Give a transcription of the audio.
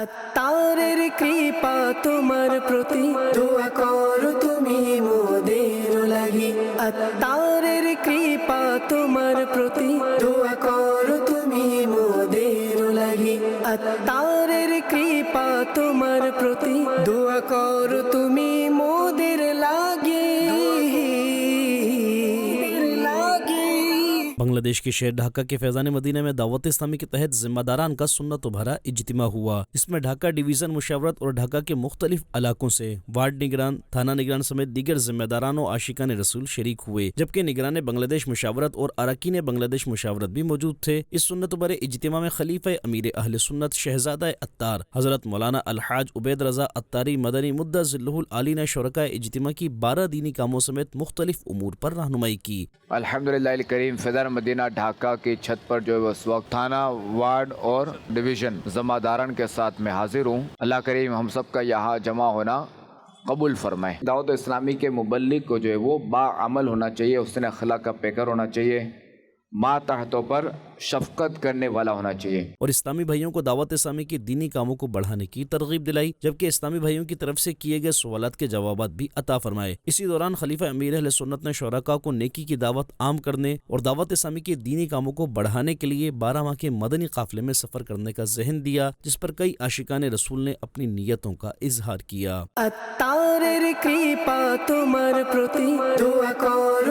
আত্মারের কৃপা তোমার প্রতি দোয়া করো তুমি মোদের লাগি। আত্মারের কৃপা তোমার প্রতি দোয়া করো তুমি মোদের লাগি। আত্মারের কৃপা তোমার প্রতি দোয়া করো তুমি মোদের লাগি। बांग्लादेश के शहर ढाका के फैजान मदीना में दावत इस्लामी के तहत जिम्मेदारान का सुन्नत भरा इज्तिमा हुआ। इसमें ढाका डिवीज़न मुशावरत और ढाका के मुख्तलिफ इलाकों से वार्ड निगरान, थाना निगरान समेत दीगर जिम्मेदारान और आशिकान रसूल शरीक हुए, जबकि निगरान बांग्लादेश मुशावरत और अरकान बांग्लादेश मुशावरत भी मौजूद थे। इस सुन्नत भरे इज्तिमा में खलीफा अमीर अहले सुन्नत शहजादा अत्तार हज़रत मौलाना अलहाज उबैद रज़ा अत्तारी मदनी मुद्दा ज़िल्लुहुल आली ने शुरका इज्तिमा की 12 दीनी कामों समेत मुख्तलिफ उमूर पर रहनुमाई की। अल्हम्दुलिल्लाह करीम फैज़ान मदीना ढाका की छत पर जो है उस वक्त थाना, वार्ड और डिवीज़न ज़िम्मेदारान के साथ में हाजिर हूँ। अल्लाह करीम हम सब का यहाँ जमा होना कबूल फरमाए। दावत इस्लामी के मुबल्लिग को जो है वो बाअमल होना चाहिए, उसने अखलाक का पैकर होना चाहिए, मातहतों पर शफकत करने वाला होना चाहिए। और इस्लामी भाइयों को दावत इस्लामी के दीनी कामों को बढ़ाने की तरगीब दिलाई, जबकि इस्लामी भाइयों की तरफ से किए गए सवालात के जवाबात भी अता फरमाए। इसी दौरान खलीफा अमीर अहले सुन्नत ने शुरका को नेकी की दावत आम करने और दावत इस्लामी के दीनी कामों को बढ़ाने के लिए 12 माह के मदनी काफिले में सफर करने का ज़हन दिया, जिस पर कई आशिकान रसूल ने अपनी नीयतों का इजहार किया। আত্মারের কৃপা তোমার প্রতি দোয়া করো